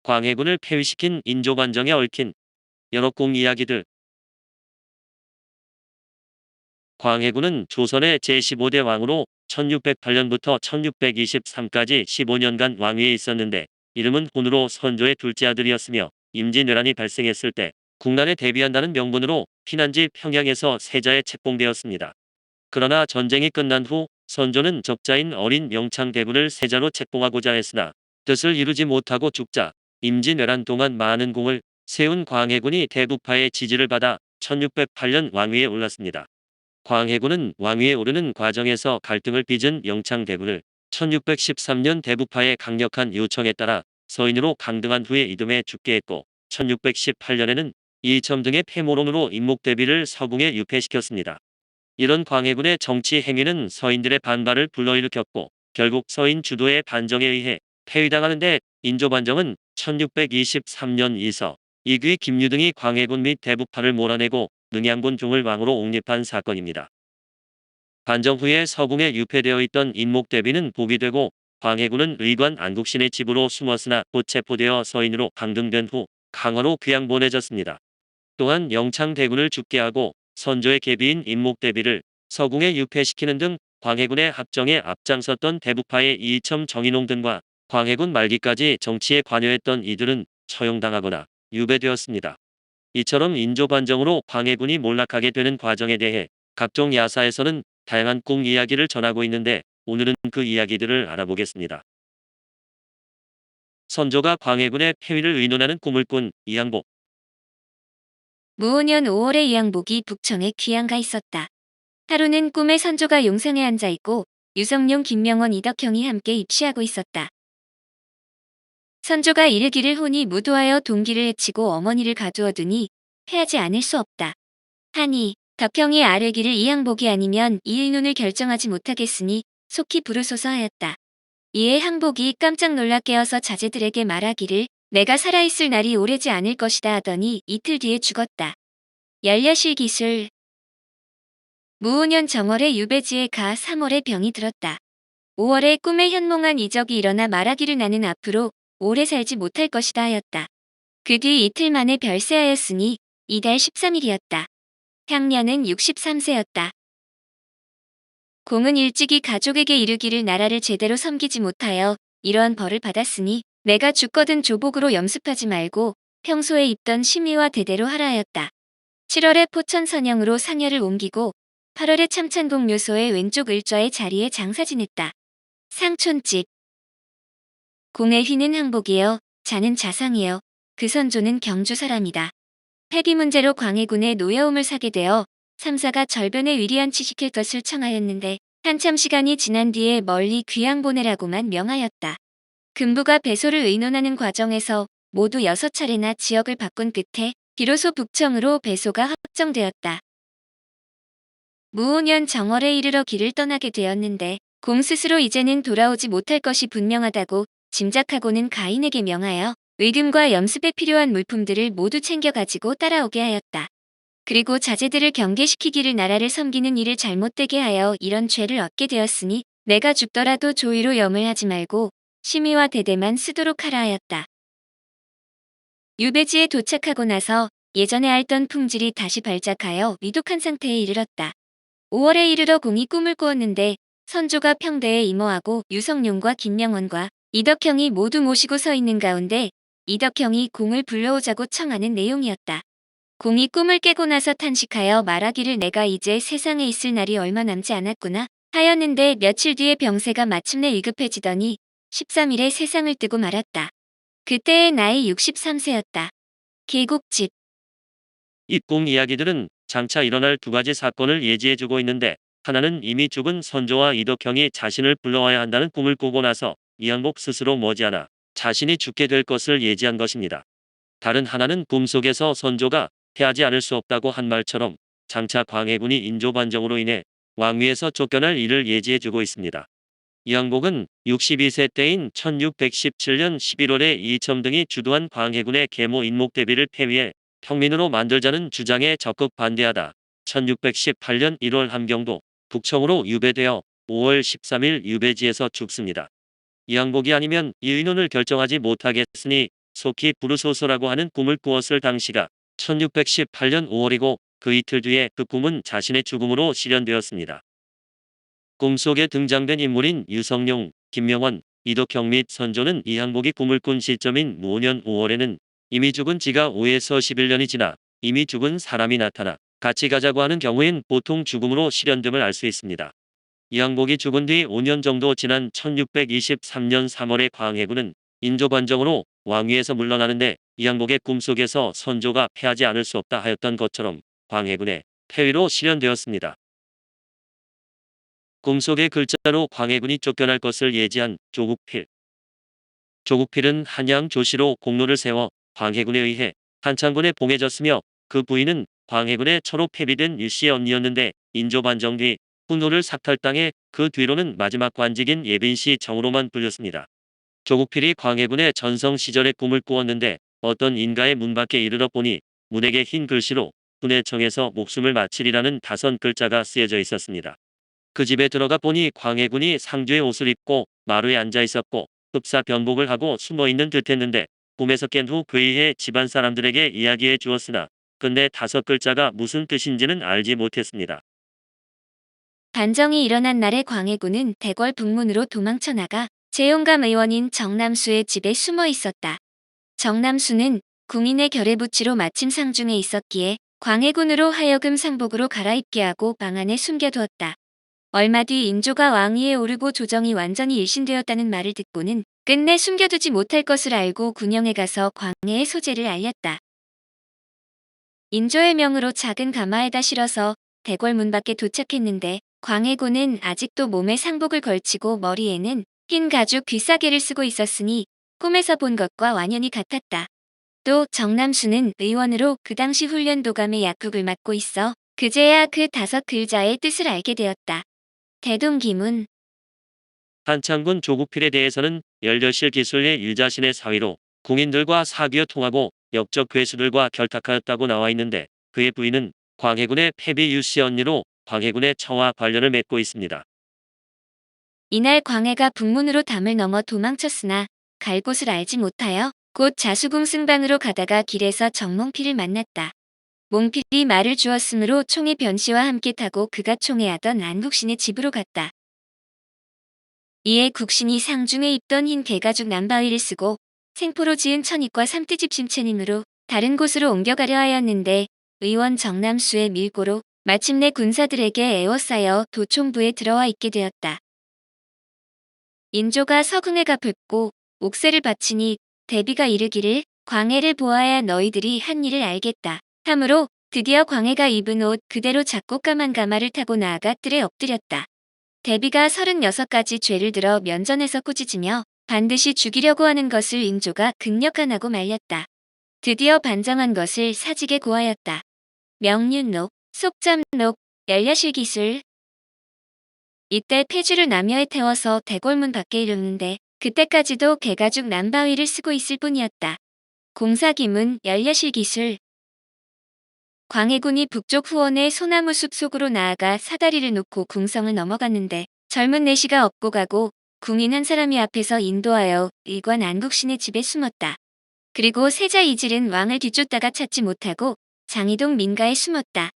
광해군을 폐위시킨 인조반정에 얽힌 연옥궁 이야기들. 광해군은 조선의 제15대 왕으로 1608년부터 1623까지 15년간 왕위에 있었는데, 이름은 혼으로 선조의 둘째 아들이었으며 임진왜란이 발생했을 때 국난에 대비한다는 명분으로 피난지 평양에서 세자에 책봉되었습니다. 그러나 전쟁이 끝난 후 선조는 적자인 어린 영창대군을 세자로 책봉하고자 했으나 뜻을 이루지 못하고 죽자 임진왜란 동안 많은 공을 세운 광해군이 대부파의 지지를 받아 1608년 왕위에 올랐습니다. 광해군은 왕위에 오르는 과정에서 갈등을 빚은 영창대군을 1613년 대부파의 강력한 요청에 따라 서인으로 강등한 후에 이듬해 죽게 했고, 1618년에는 이첨등의 패모론으로 임목대비를 서궁에 유폐시켰습니다. 이런 광해군의 정치 행위는 서인들의 반발을 불러일으켰고, 결국 서인 주도의 반정에 의해 폐위당하는데, 인조반정은 1623년 이서 이귀 김유등이 광해군 및 대부파를 몰아내고 능양군 종을 왕으로 옹립한 사건입니다. 반정 후에 서궁에 유폐되어 있던 임목대비는 복이 되고, 광해군은 의관 안국신의 집으로 숨었으나 곧 체포되어 서인으로 강등된 후 강화로 귀양 보내졌습니다. 또한 영창대군을 죽게 하고 선조의 계비인 임목대비를 서궁에 유폐시키는 등 광해군의 합정에 앞장섰던 대부파의 이이첨 정인홍 등과 광해군 말기까지 정치에 관여했던 이들은 처형당하거나 유배되었습니다. 이처럼 인조반정으로 광해군이 몰락하게 되는 과정에 대해 각종 야사에서는 다양한 꿈 이야기를 전하고 있는데, 오늘은 그 이야기들을 알아보겠습니다. 선조가 광해군의 폐위를 의논하는 꿈을 꾼 이항복. 무오년 5월에 이항복이 북청에 귀양가 있었다. 하루는 꿈에 선조가 용상에 앉아있고 유성룡, 김명원, 이덕형이 함께 입시하고 있었다. 선조가 이르기를 혼이 무도하여 동기를 해치고 어머니를 가두어두니 패하지 않을 수 없다 하니, 덕형이 아뢰기를 이항복이 아니면 이 의논을 결정하지 못하겠으니 속히 부르소서 하였다. 이에 항복이 깜짝 놀라 깨어서 자제들에게 말하기를 내가 살아있을 날이 오래지 않을 것이다 하더니 이틀 뒤에 죽었다. 열려실 기술. 무오년 정월에 유배지에 가 3월에 병이 들었다. 5월에 꿈에 현몽한 이적이 일어나 말하기를 나는 앞으로 오래 살지 못할 것이다 하였다. 그 뒤 이틀 만에 별세하였으니 이달 13일이었다. 향년은 63세였다. 공은 일찍이 가족에게 이르기를 나라를 제대로 섬기지 못하여 이러한 벌을 받았으니 내가 죽거든 조복으로 염습하지 말고 평소에 입던 심의와 대대로 하라 하였다. 7월에 포천 선영으로 상여를 옮기고 8월에 참찬공 묘소의 왼쪽 을좌의 자리에 장사 지냈다. 상촌집. 공의 휘는 항복이여, 자는 자상이여, 그 선조는 경주 사람이다. 폐비 문제로 광해군의 노여움을 사게 되어 삼사가 절변에 위리한 치시킬 것을 청하였는데 한참 시간이 지난 뒤에 멀리 귀양 보내라고만 명하였다. 금부가 배소를 의논하는 과정에서 모두 6차례나 지역을 바꾼 끝에 비로소 북청으로 배소가 확정되었다. 무오년 정월에 이르러 길을 떠나게 되었는데 공 스스로 이제는 돌아오지 못할 것이 분명하다고 짐작하고는 가인에게 명하여 의금과 염습에 필요한 물품들을 모두 챙겨가지고 따라오게 하였다. 그리고 자제들을 경계시키기를 나라를 섬기는 일을 잘못되게 하여 이런 죄를 얻게 되었으니 내가 죽더라도 조의로 염을 하지 말고 심의와 대대만 쓰도록 하라 하였다. 유배지에 도착하고 나서 예전에 앓던 품질이 다시 발작하여 위독한 상태에 이르렀다. 5월에 이르러 공이 꿈을 꾸었는데 선조가 평대에 임호하고 유성룡과 김명원과 이덕형이 모두 모시고 서 있는 가운데 이덕형이 공을 불러오자고 청하는 내용이었다. 공이 꿈을 깨고 나서 탄식하여 말하기를 내가 이제 세상에 있을 날이 얼마 남지 않았구나 하였는데 며칠 뒤에 병세가 마침내 위급해지더니 13일에 세상을 뜨고 말았다. 그때의 나이 63세였다. 계곡집. 이 꿈 이야기들은 장차 일어날 두 가지 사건을 예지해주고 있는데, 하나는 이미 죽은 선조와 이덕형이 자신을 불러와야 한다는 꿈을 꾸고 나서 이항복 스스로 머지않아 자신이 죽게 될 것을 예지한 것입니다. 다른 하나는 꿈속에서 선조가 패하지 않을 수 없다고 한 말처럼 장차 광해군이 인조반정으로 인해 왕위에서 쫓겨날 일을 예지해주고 있습니다. 이항복은 62세 때인 1617년 11월에 이첨등이 주도한 광해군의 계모 임목대비를 폐위해 평민으로 만들자는 주장에 적극 반대하다 1618년 1월 함경도 북청으로 유배되어 5월 13일 유배지에서 죽습니다. 이항복이 아니면 이 의논을 결정하지 못하겠으니 속히 부르소서라고 하는 꿈을 꾸었을 당시가 1618년 5월이고 그 이틀 뒤에 그 꿈은 자신의 죽음으로 실현되었습니다. 꿈속에 등장된 인물인 유성룡, 김명원, 이덕형 및 선조는 이항복이 꿈을 꾼 시점인 무오년 5월에는 이미 죽은 지가 5에서 11년이 지나 이미 죽은 사람이 나타나 같이 가자고 하는 경우엔 보통 죽음으로 실현됨을 알 수 있습니다. 이항복이 죽은 뒤 5년 정도 지난 1623년 3월에 광해군은 인조 반정으로 왕위에서 물러나는데 이항복의 꿈속에서 선조가 패하지 않을 수 없다 하였던 것처럼 광해군의 패위로 실현되었습니다. 꿈속의 글자로 광해군이 쫓겨날 것을 예지한 조국필. 조국필은 한양 조시로 공로를 세워 광해군에 의해 한창군에 봉해졌으며 그 부인은 광해군의 처로 폐비된 유씨의 언니였는데 인조 반정 뒤 훈호를 삭탈당해 그 뒤로는 마지막 관직인 예빈씨 정으로만 불렸습니다. 조국필이 광해군의 전성 시절의 꿈을 꾸었는데 어떤 인가의 문 밖에 이르러 보니 문에게 흰 글씨로 군해청에서 목숨을 마치리라는 5글자가 쓰여져 있었습니다. 그 집에 들어가 보니 광해군이 상주의 옷을 입고 마루에 앉아 있었고 흡사 변복을 하고 숨어 있는 듯했는데 꿈에서 깬 후 그의해 집안 사람들에게 이야기해 주었으나 근데 5글자가 무슨 뜻인지는 알지 못했습니다. 반정이 일어난 날에 광해군은 대궐 북문으로 도망쳐 나가 재용감 의원인 정남수의 집에 숨어 있었다. 정남수는 궁인의 결의부치로 마침 상중에 있었기에 광해군으로 하여금 상복으로 갈아입게 하고 방 안에 숨겨두었다. 얼마 뒤 인조가 왕위에 오르고 조정이 완전히 일신되었다는 말을 듣고는 끝내 숨겨두지 못할 것을 알고 군영에 가서 광해의 소재를 알렸다. 인조의 명으로 작은 가마에다 실어서 대궐 문 밖에 도착했는데 광해군은 아직도 몸에 상복을 걸치고 머리에는 흰 가죽 귀싸개를 쓰고 있었으니 꿈에서 본 것과 완연히 같았다. 또 정남수는 의원으로 그 당시 훈련도감의 약국을 맡고 있어 그제야 그 5글자의 뜻을 알게 되었다. 대동기문. 한창군 조국필에 대해서는 연려실 기술의 일자신의 사위로 궁인들과 사귀어 통하고 역적 괴수들과 결탁하였다고 나와 있는데 그의 부인은 광해군의 패비 유씨 언니로 광해군의 처와 관련을 맺고 있습니다. 이날 광해가 북문으로 담을 넘어 도망쳤으나 갈 곳을 알지 못하여 곧 자수궁 승방으로 가다가 길에서 정몽필을 만났다. 몽필이 말을 주었으므로 총의 변씨와 함께 타고 그가 총애하던 안국신의 집으로 갔다. 이에 국신이 상중에 입던 흰 개가죽 남바위를 쓰고 생포로 지은 천입과 삼띠집 심채님으로 다른 곳으로 옮겨가려 하였는데 의원 정남수의 밀고로 마침내 군사들에게 애워싸여 도총부에 들어와 있게 되었다. 인조가 서궁에 갚고 옥새를 바치니 대비가 이르기를 광해를 보아야 너희들이 한 일을 알겠다. 하므로 드디어 광해가 입은 옷 그대로 작고 까만 가마를 타고 나아가 뜰에 엎드렸다. 대비가 36가지 죄를 들어 면전에서 꾸짖으며 반드시 죽이려고 하는 것을 인조가 극력안하고 말렸다. 드디어 반정한 것을 사직에 고하였다. 명륜록, 속잠록, 열야실기술. 이때 폐주를 남여에 태워서 대궐문 밖에 이르는데 그때까지도 개가죽 남바위를 쓰고 있을 뿐이었다. 공사기문, 열야실기술. 광해군이 북쪽 후원의 소나무 숲 속으로 나아가 사다리를 놓고 궁성을 넘어갔는데 젊은 내시가 업고 가고 궁인 한 사람이 앞에서 인도하여 일관 안국신의 집에 숨었다. 그리고 세자 이질은 왕을 뒤쫓다가 찾지 못하고 장이동 민가에 숨었다.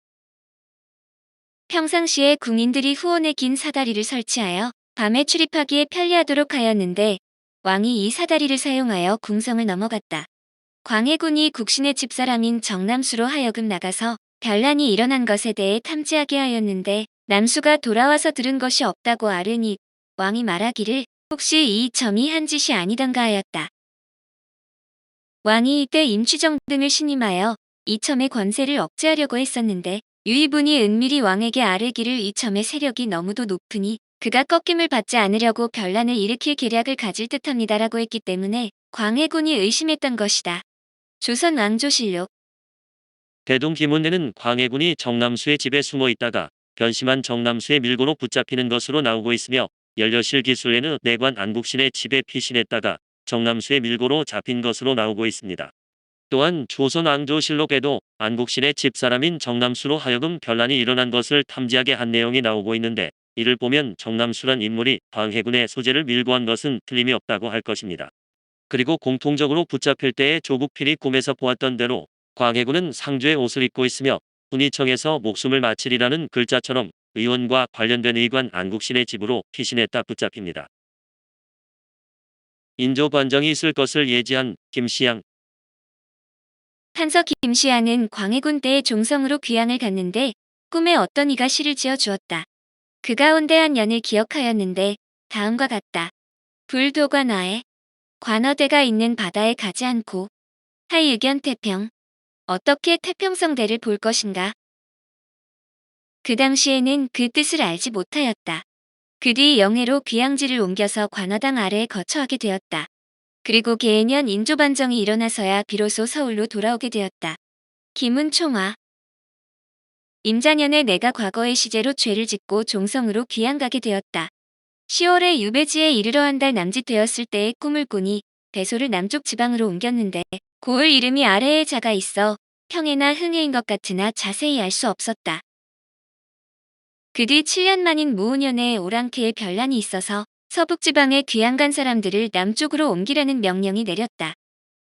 평상시에 궁인들이 후원에 긴 사다리를 설치하여 밤에 출입하기에 편리하도록 하였는데 왕이 이 사다리를 사용하여 궁성을 넘어갔다. 광해군이 국신의 집사람인 정남수로 하여금 나가서 변란이 일어난 것에 대해 탐지하게 하였는데 남수가 돌아와서 들은 것이 없다고 아르니 왕이 말하기를 혹시 이 점이 한 짓이 아니던가 하였다. 왕이 이때 임취정 등을 신임하여 이첨의 권세를 억제하려고 했었는데 유이분이 은밀히 왕에게 아뢰기를 이첨의 세력이 너무도 높으니 그가 꺾임을 받지 않으려고 변란을 일으킬 계략을 가질 듯합니다라고 했기 때문에 광해군이 의심했던 것이다. 조선 왕조실록. 대동기문에는 광해군이 정남수의 집에 숨어 있다가 변심한 정남수의 밀고로 붙잡히는 것으로 나오고 있으며 열려실 기술에는 내관 안국신의 집에 피신했다가 정남수의 밀고로 잡힌 것으로 나오고 있습니다. 또한 조선 왕조실록에도 안국신의 집사람인 정남수로 하여금 변란이 일어난 것을 탐지하게 한 내용이 나오고 있는데 이를 보면 정남수란 인물이 광해군의 소재를 밀고 한 것은 틀림이 없다고 할 것입니다. 그리고 공통적으로 붙잡힐 때의 조국필이 꿈에서 보았던 대로 광해군은 상주의 옷을 입고 있으며 군의청에서 목숨을 마치리라는 글자처럼 의원과 관련된 의관 안국신의 집으로 피신했다 붙잡힙니다. 인조 반정이 있을 것을 예지한 김시양. 판서 김시양은 광해군 때의 종성으로 귀향을 갔는데 꿈에 어떤 이가 시를 지어 주었다. 그 가운데 한 연을 기억하였는데 다음과 같다. 불도관화에 관어대가 있는 바다에 가지 않고 하의견 태평. 어떻게 태평성대를 볼 것인가? 그 당시에는 그 뜻을 알지 못하였다. 그 뒤 영해로 귀향지를 옮겨서 관어당 아래에 거처하게 되었다. 그리고 계해년 인조반정이 일어나서야 비로소 서울로 돌아오게 되었다. 김은총화. 임자년에 내가 과거의 시제로 죄를 짓고 종성으로 귀향가게 되었다. 10월에 유배지에 이르러 한 달 남짓되었을 때의 꿈을 꾸니 배소를 남쪽 지방으로 옮겼는데 고을 이름이 아래에 자가 있어 평해나 흥해인 것 같으나 자세히 알 수 없었다. 그 뒤 7년 만인 무오년에 오랑캐의 변란이 있어서 서북지방에 귀향 간 사람들을 남쪽으로 옮기라는 명령이 내렸다.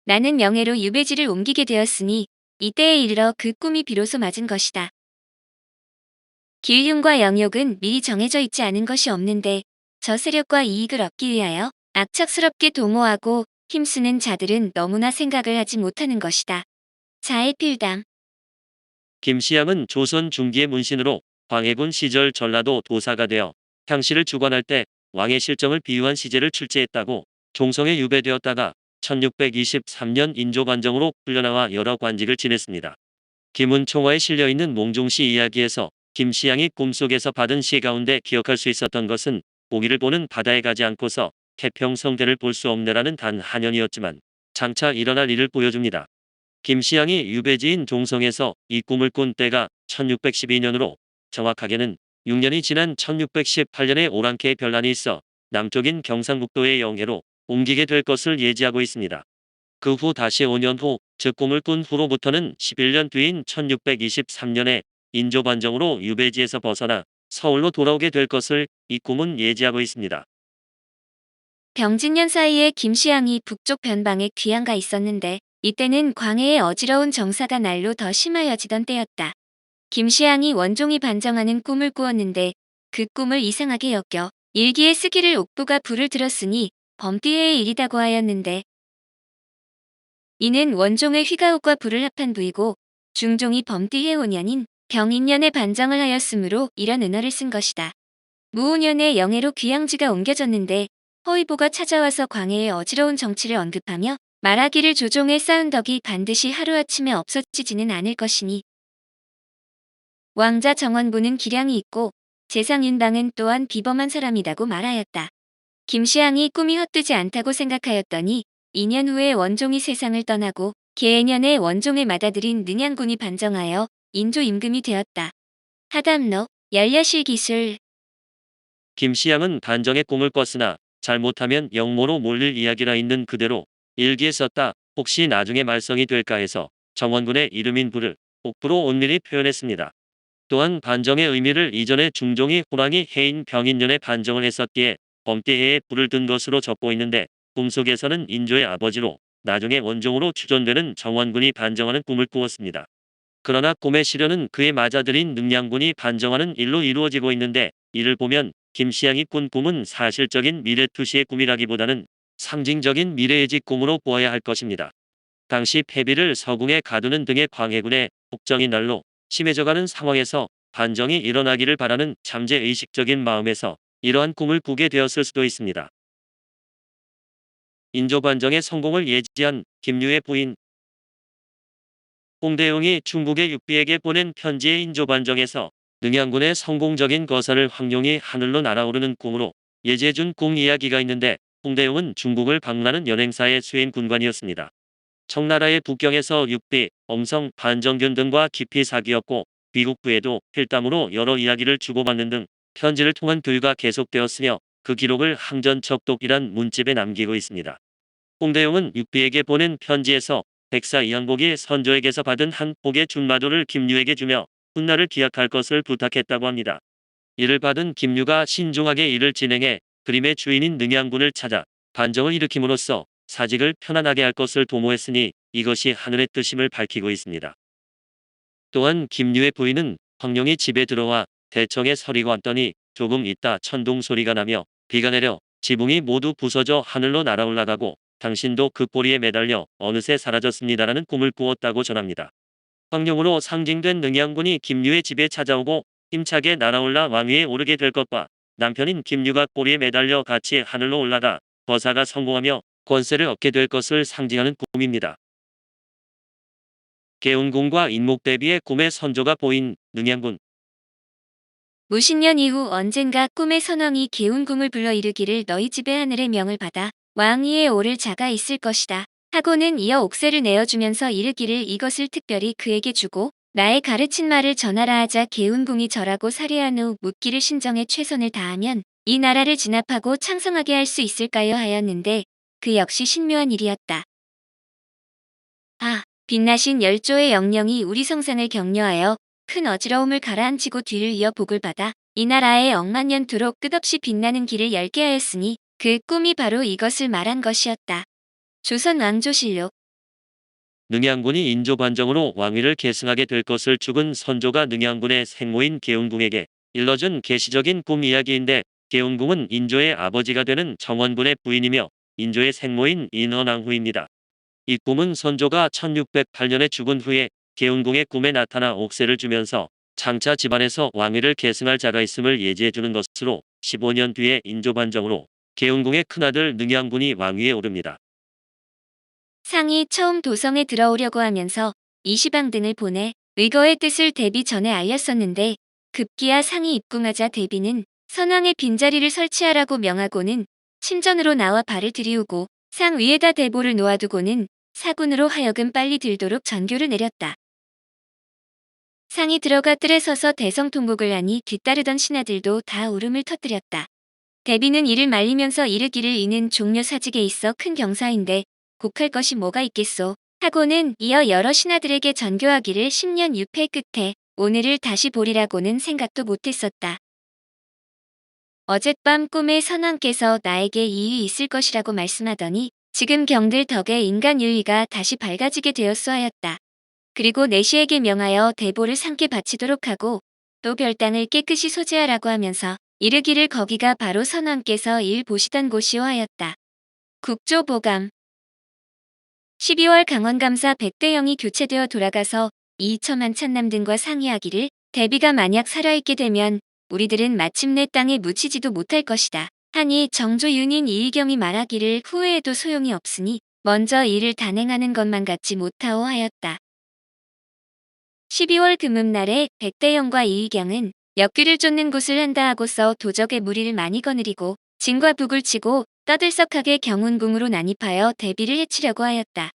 나는 명예로 유배지를 옮기게 되었으니 이때에 이르러 그 꿈이 비로소 맞은 것이다. 길흉과 영욕은 미리 정해져 있지 않은 것이 없는데 저 세력과 이익을 얻기 위하여 악착스럽게 도모하고 힘쓰는 자들은 너무나 생각을 하지 못하는 것이다. 자해필담. 김시양은 조선 중기의 문신으로 광해군 시절 전라도 도사가 되어 향시를 주관할 때 왕의 실정을 비유한 시제를 출제했다고 종성에 유배되었다가 1623년 인조반정으로 풀려나와 여러 관직을 지냈습니다. 김은총화에 실려있는 몽종시 이야기에서 김시양이 꿈속에서 받은 시 가운데 기억할 수 있었던 것은 고기를 보는 바다에 가지 않고서 태평성대를 볼 수 없네라는 단 한연이었지만 장차 일어날 일을 보여줍니다. 김시양이 유배지인 종성에서 이 꿈을 꾼 때가 1612년으로 정확하게는 6년이 지난 1618년에 오랑캐의 변란이 있어 남쪽인 경상북도의 영해로 옮기게 될 것을 예지하고 있습니다. 그 후 다시 5년 후, 즉 꿈을 꾼 후로부터는 11년 뒤인 1623년에 인조반정으로 유배지에서 벗어나 서울로 돌아오게 될 것을 이 꿈은 예지하고 있습니다. 병진년 사이에 김시양이 북쪽 변방에 귀향가 있었는데 이때는 광해의 어지러운 정사가 날로 더 심하여지던 때였다. 김시양이 원종이 반정하는 꿈을 꾸었는데 그 꿈을 이상하게 여겨 일기에 쓰기를 옥부가 불을 들었으니 범띠해의 일이다고 하였는데 이는 원종의 휘가옥과 불을 합한 부이고 중종이 범띠해 5년인 병인년에 반정을 하였으므로 이런 은어를 쓴 것이다. 무오년에 영해로 귀향지가 옮겨졌는데 허위보가 찾아와서 광해의 어지러운 정치를 언급하며 말하기를 조종에 쌓은 덕이 반드시 하루아침에 없어지지는 않을 것이니 왕자 정원부는 기량이 있고 재상윤방은 또한 비범한 사람이라고 말하였다. 김시양이 꿈이 헛되지 않다고 생각하였더니 2년 후에 원종이 세상을 떠나고 계해년에 원종을 맏아들인 능양군이 반정하여 인조 임금이 되었다. 하담록, 열려실 기술. 김시양은 반정의 꿈을 꿨으나 잘못하면 영모로 몰릴 이야기라 있는 그대로 일기에 썼다. 혹시 나중에 말썽이 될까 해서 정원군의 이름인 부를 옥부로 온밀히 표현했습니다. 또한 반정의 의미를 이전에 중종이 호랑이 해인 병인년에 반정을 했었기에 범띠해에 불을 든 것으로 적고 있는데 꿈속에서는 인조의 아버지로 나중에 원종으로 추존되는 정원군이 반정하는 꿈을 꾸었습니다. 그러나 꿈의 시련은 그의 맏아들인 능양군이 반정하는 일로 이루어지고 있는데 이를 보면 김시양이 꾼 꿈은 사실적인 미래투시의 꿈이라기보다는 상징적인 미래의직 꿈으로 보아야 할 것입니다. 당시 패비를 서궁에 가두는 등의 광해군의 국정이 날로 심해져가는 상황에서 반정이 일어나기를 바라는 잠재의식적인 마음에서 이러한 꿈을 꾸게 되었을 수도 있습니다. 인조반정의 성공을 예지한 김유의 부인 홍대용이 중국의 육비에게 보낸 편지의 인조반정에서 능양군의 성공적인 거사를 황룡이 하늘로 날아오르는 꿈으로 예지해준 꿈 이야기가 있는데 홍대용은 중국을 방문하는 연행사의 수행 군관이었습니다. 청나라의 북경에서 육비, 엄성, 반정균 등과 깊이 사귀었고 귀국부에도 필담으로 여러 이야기를 주고받는 등 편지를 통한 교류가 계속되었으며 그 기록을 항전척독이란 문집에 남기고 있습니다. 홍대용은 육비에게 보낸 편지에서 백사 이항복이 선조에게서 받은 한 복의 준마도를 김유에게 주며 훗날을 기약할 것을 부탁했다고 합니다. 이를 받은 김유가 신중하게 일을 진행해 그림의 주인인 능양군을 찾아 반정을 일으킴으로써 사직을 편안하게 할 것을 도모했으니 이것이 하늘의 뜻임을 밝히고 있습니다. 또한 김유의 부인은 황룡이 집에 들어와 대청에 서리고 왔더니 조금 있다 천둥 소리가 나며 비가 내려 지붕이 모두 부서져 하늘로 날아올라가고 당신도 그 꼬리에 매달려 어느새 사라졌습니다라는 꿈을 꾸었다고 전합니다. 황룡으로 상징된 능양군이 김유의 집에 찾아오고 힘차게 날아올라 왕위에 오르게 될 것과 남편인 김유가 꼬리에 매달려 같이 하늘로 올라가 거사가 성공하며 권세를 얻게 될 것을 상징하는 꿈입니다. 계운궁과 인목대비의 꿈의 선조가 보인 능양군. 무신년 이후 언젠가 꿈의 선왕이 계운궁을 불러 이르기를 너희 집의 하늘의 명을 받아 왕위에 오를 자가 있을 것이다. 하고는 이어 옥새를 내어주면서 이르기를 이것을 특별히 그에게 주고 나의 가르친 말을 전하라 하자 계운궁이 절하고 살해한 후 묻기를 신정에 최선을 다하면 이 나라를 진압하고 창성하게 할 수 있을까요 하였는데 그 역시 신묘한 일이었다. 빛나신 열조의 영령이 우리 성상을 격려하여 큰 어지러움을 가라앉히고 뒤를 이어 복을 받아 이 나라에 억만년토록 끝없이 빛나는 길을 열게 하였으니 그 꿈이 바로 이것을 말한 것이었다. 조선 왕조실록. 능양군이 인조반정으로 왕위를 계승하게 될 것을 죽은 선조가 능양군의 생모인 계운궁에게 일러준 계시적인 꿈 이야기인데, 계운궁은 인조의 아버지가 되는 정원군의 부인이며 인조의 생모인 인헌왕후입니다. 이 꿈은 선조가 1608년에 죽은 후에 계운궁의 꿈에 나타나 옥새를 주면서 장차 집안에서 왕위를 계승할 자가 있음을 예지해주는 것으로 15년 뒤에 인조반정으로 계운궁의 큰아들 능양군이 왕위에 오릅니다. 상이 처음 도성에 들어오려고 하면서 이시방 등을 보내 의거의 뜻을 대비 전에 알렸었는데 급기야 상이 입궁하자 대비는 선왕의 빈자리를 설치하라고 명하고는 침전으로 나와 발을 들이우고 상 위에다 대보를 놓아두고는 사군으로 하여금 빨리 들도록 전교를 내렸다. 상이 들어가 뜰에 서서 대성통곡을 하니 뒤따르던 신하들도 다 울음을 터뜨렸다. 대비는 이를 말리면서 이르기를 이는 종려 사직에 있어 큰 경사인데 곡할 것이 뭐가 있겠소 하고는 이어 여러 신하들에게 전교하기를 10년 유폐 끝에 오늘을 다시 보리라고는 생각도 못했었다. 어젯밤 꿈에 선왕께서 나에게 이유 있을 것이라고 말씀하더니 지금 경들 덕에 인간 윤리가 다시 밝아지게 되었소 하였다. 그리고 내시에게 명하여 대보를 상께 바치도록 하고 또 별당을 깨끗이 소지하라고 하면서 이르기를 거기가 바로 선왕께서 일 보시던 곳이오 하였다. 국조보감. 12월 강원감사 백대영이 교체되어 돌아가서 이처만 찬남 등과 상의하기를 대비가 만약 살아있게 되면 우리들은 마침내 땅에 묻히지도 못할 것이다. 하니 정조윤인 이의경이 말하기를 후회해도 소용이 없으니 먼저 일을 단행하는 것만 같지 못하오 하였다. 12월 금음날에 백대영과 이의경은 역귀를 쫓는 곳을 한다 하고서 도적의 무리를 많이 거느리고 진과 북을 치고 떠들썩하게 경운궁으로 난입하여 대비를 해치려고 하였다.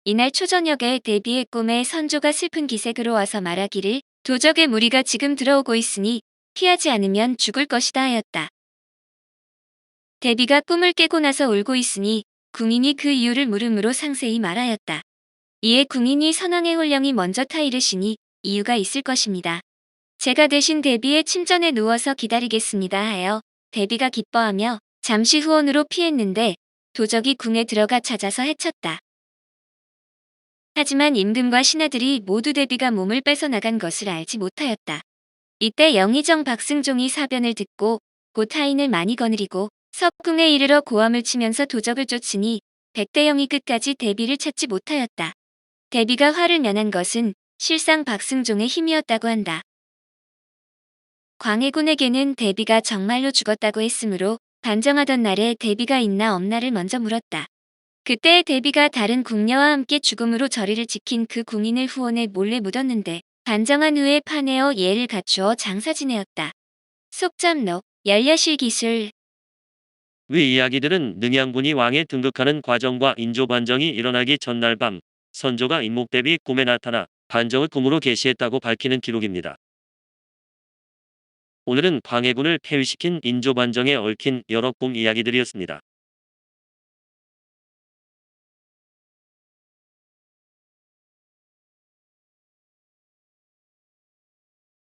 이날 초저녁에 대비의 꿈에 선조가 슬픈 기색으로 와서 말하기를 도적의 무리가 지금 들어오고 있으니 피하지 않으면 죽을 것이다 하였다. 대비가 꿈을 깨고 나서 울고 있으니 궁인이 그 이유를 물음으로 상세히 말하였다. 이에 궁인이 선왕의 홀령이 먼저 타이르시니 이유가 있을 것입니다. 제가 대신 대비의 침전에 누워서 기다리겠습니다 하여 대비가 기뻐하며 잠시 후원으로 피했는데 도적이 궁에 들어가 찾아서 해쳤다. 하지만 임금과 신하들이 모두 대비가 몸을 뺏어나간 것을 알지 못하였다. 이때 영의정 박승종이 사변을 듣고 곧 하인을 많이 거느리고 석궁에 이르러 고함을 치면서 도적을 쫓으니 백대영이 끝까지 대비를 찾지 못하였다. 대비가 화를 면한 것은 실상 박승종의 힘이었다고 한다. 광해군에게는 대비가 정말로 죽었다고 했으므로 반정하던 날에 대비가 있나 없나를 먼저 물었다. 그때 대비가 다른 궁녀와 함께 죽음으로 저리를 지킨 그 궁인을 후원에 몰래 묻었는데 반정한 후에 파내어 예를 갖추어 장사 지내었다. 속점록, 열려실 기술. 위 이야기들은 능양군이 왕에 등극하는 과정과 인조반정이 일어나기 전날 밤 선조가 인목대비 꿈에 나타나 반정을 꿈으로 계시했다고 밝히는 기록입니다. 오늘은 광해군을 폐위시킨 인조반정에 얽힌 여러 꿈 이야기들이었습니다.